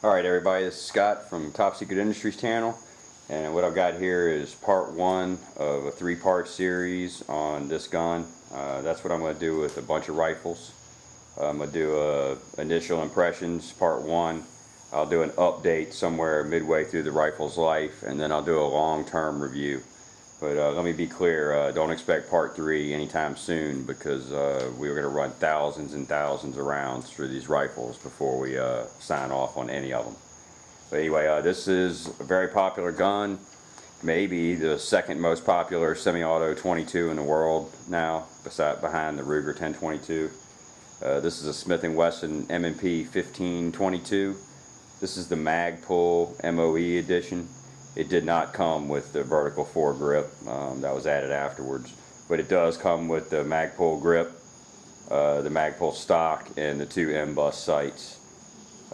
Alright everybody, this is Scott from Top Secret Industries channel, and what I've got here is part one of a three-part series on this gun. That's what I'm going to do with a bunch of rifles. I'm going to do initial impressions, part one. I'll do an update somewhere midway through the rifle's life, and then I'll do a long-term review. But let me be clear, don't expect part three anytime soon, because we're going to run thousands and thousands of rounds through these rifles before we sign off on any of them. But anyway, this is a very popular gun, maybe the second most popular semi-auto 22 in the world now, behind the Ruger 1022. This is a Smith & Wesson M&P 1522. This is the Magpul MOE edition. It did not come with the vertical foregrip, that was added afterwards, but it does come with the Magpul grip, the Magpul stock, and the two M-bus sights.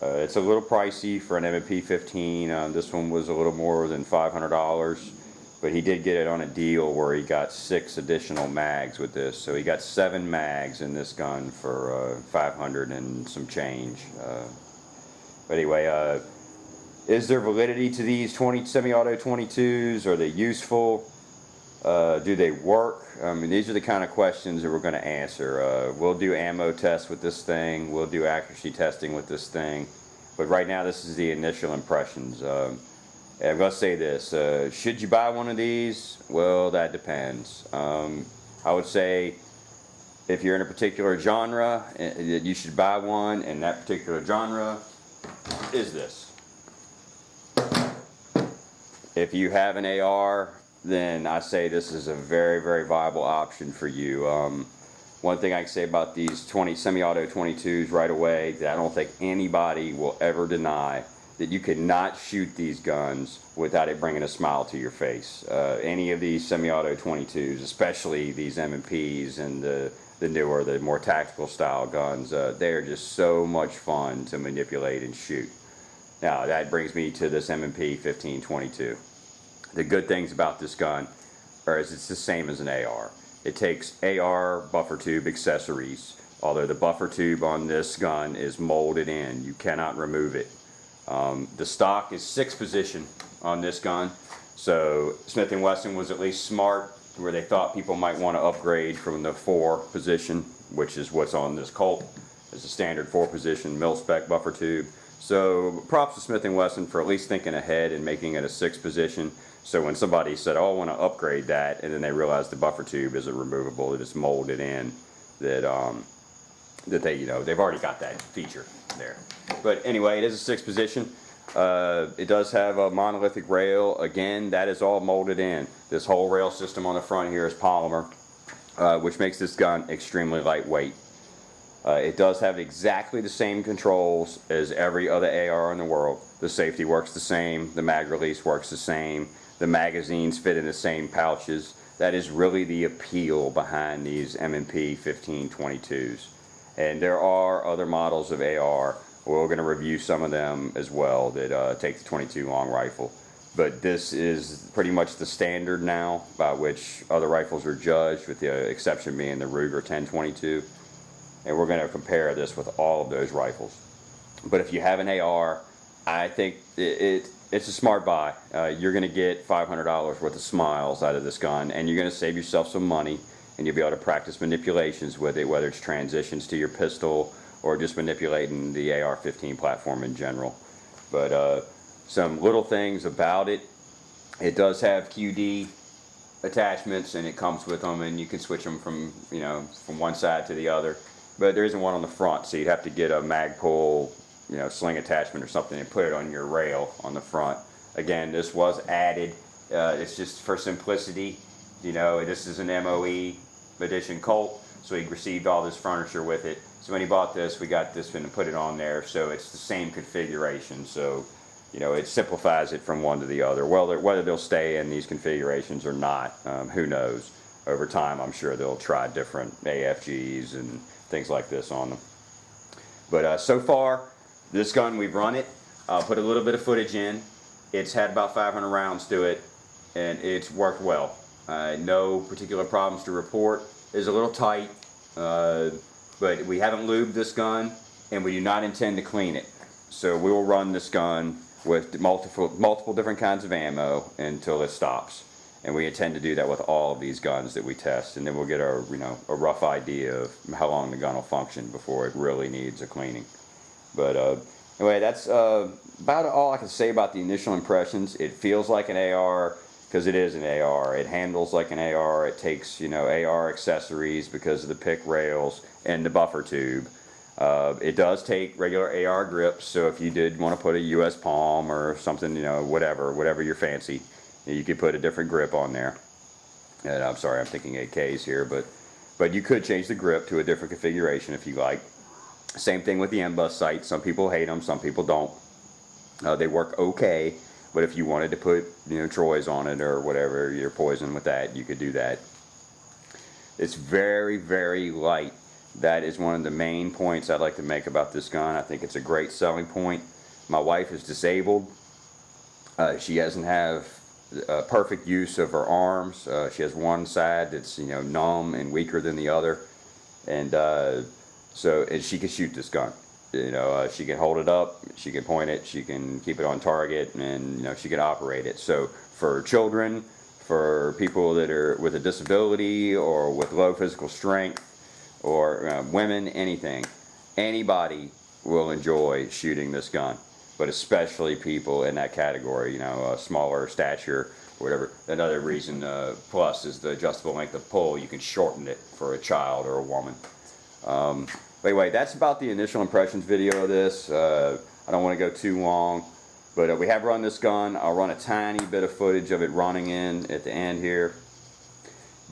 It's a little pricey for an M&P 15. This one was a little more than $500, but he did get it on a deal where he got 6 additional mags with this, so he got 7 mags in this gun for $500 and some change. But anyway, is there validity to these semi-auto 22s? Are they useful? Do they work? I mean, these are the kind of questions that we're going to answer. We'll do ammo tests with this thing. We'll do accuracy testing with this thing. But right now, this is the initial impressions. I'm going to say this. Should you buy one of these? Well, that depends. I would say if you're in a particular genre, you should buy one, and that particular genre is this. If you have an AR, then I say this is a very, very viable option for you. One thing I can say about these semi-auto 22s right away, that I don't think anybody will ever deny, that you cannot shoot these guns without it bringing a smile to your face. Any of these semi-auto 22s, especially these M&Ps and the newer, the more tactical style guns, they're just so much fun to manipulate and shoot. Now that brings me to this M&P 1522. The good things about this gun is it's the same as an AR. It takes AR buffer tube accessories, although the buffer tube on this gun is molded in. You cannot remove it. The stock is 6 position on this gun, so Smith & Wesson was at least smart where they thought people might want to upgrade from the 4 position, which is what's on this Colt. It's a standard 4 position mil-spec buffer tube. So props to Smith & Wesson for at least thinking ahead and making it a 6 position. So when somebody said, oh, I want to upgrade that, and then they realized the buffer tube isn't removable, that it's molded in, that they've already got that feature there. But anyway, it is a 6 position. It does have a monolithic rail. Again, that is all molded in. This whole rail system on the front here is polymer, which makes this gun extremely lightweight. It does have exactly the same controls as every other AR in the world. The safety works the same, the mag release works the same, the magazines fit in the same pouches. That is really the appeal behind these M&P 1522s. And there are other models of AR. We're going to review some of them as well that take the 22 long rifle. But this is pretty much the standard now by which other rifles are judged, with the exception being the Ruger 1022. And we're going to compare this with all of those rifles. But if you have an AR, I think it's a smart buy. You're going to get $500 worth of smiles out of this gun, and you're going to save yourself some money, and you'll be able to practice manipulations with it, whether it's transitions to your pistol or just manipulating the AR-15 platform in general. But some little things about it. It does have QD attachments, and it comes with them, and you can switch them from one side to the other. But there isn't one on the front, so you'd have to get a Magpul, sling attachment or something and put it on your rail on the front. Again, this was added. It's just for simplicity. This is an MOE edition Colt, so he received all this furniture with it. So when he bought this, we got this and put it on there, so it's the same configuration. So, it simplifies it from one to the other. Well, whether they'll stay in these configurations or not, who knows? Over time, I'm sure they'll try different AFGs and things like this on them. But so far, this gun, we've run it, put a little bit of footage in. It's had about 500 rounds to it, and it's worked well. No particular problems to report. It's a little tight, but we haven't lubed this gun, and we do not intend to clean it. So we will run this gun with multiple different kinds of ammo until it stops. And we intend to do that with all of these guns that we test, and then we'll get a rough idea of how long the gun will function before it really needs a cleaning. But anyway, that's about all I can say about the initial impressions. It feels like an AR because it is an AR. It handles like an AR. It takes AR accessories because of the pick rails and the buffer tube. It does take regular AR grips, so if you did want to put a US Palm or something, whatever you're fancy, you could put a different grip on there. And I'm sorry, I'm thinking AKs here, but you could change the grip to a different configuration if you like. Same thing with the M-Bus sights. Some people hate them, some people don't. They work okay, but if you wanted to put Troy's on it or whatever, your poison with that, you could do that. It's very, very light. That is one of the main points I'd like to make about this gun. I think it's a great selling point. My wife is disabled. She doesn't have perfect use of her arms. She has one side that's numb and weaker than the other, and she can shoot this gun. She can hold it up, she can point it, she can keep it on target, and she can operate it. So for children, for people that are with a disability or with low physical strength, or women, anybody will enjoy shooting this gun. But especially people in that category, smaller stature, whatever. Another reason plus is the adjustable length of pull. You can shorten it for a child or a woman. But anyway, that's about the initial impressions video of this. I don't want to go too long, but we have run this gun. I'll run a tiny bit of footage of it running in at the end here.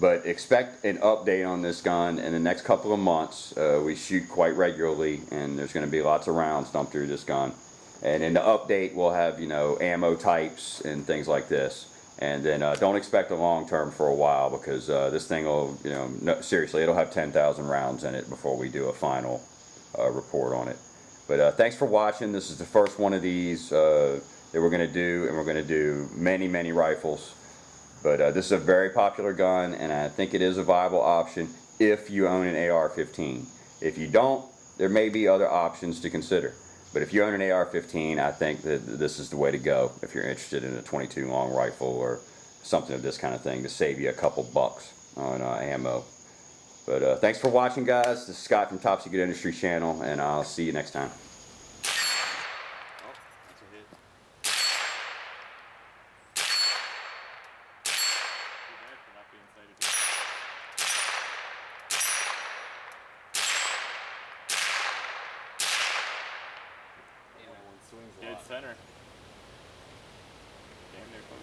But expect an update on this gun in the next couple of months. We shoot quite regularly, and there's going to be lots of rounds dumped through this gun. And in the update, we'll have ammo types and things like this. And then don't expect a long term for a while, because this thing will, no, seriously, it'll have 10,000 rounds in it before we do a final report on it. But thanks for watching. This is the first one of these that we're going to do, and we're going to do many, many rifles. But this is a very popular gun, and I think it is a viable option if you own an AR-15. If you don't, there may be other options to consider. But if you own an AR-15, I think that this is the way to go if you're interested in a 22 long rifle or something of this kind of thing to save you a couple bucks on ammo. But thanks for watching, guys. This is Scott from Top Secret Industry Channel, and I'll see you next time. Dead center. Damn near close.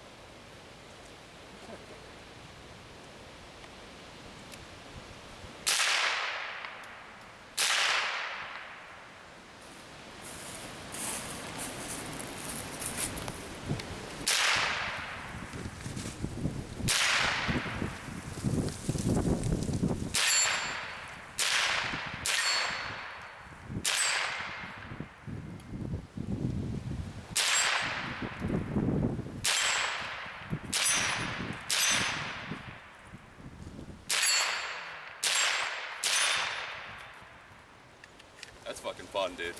That's fucking fun, dude.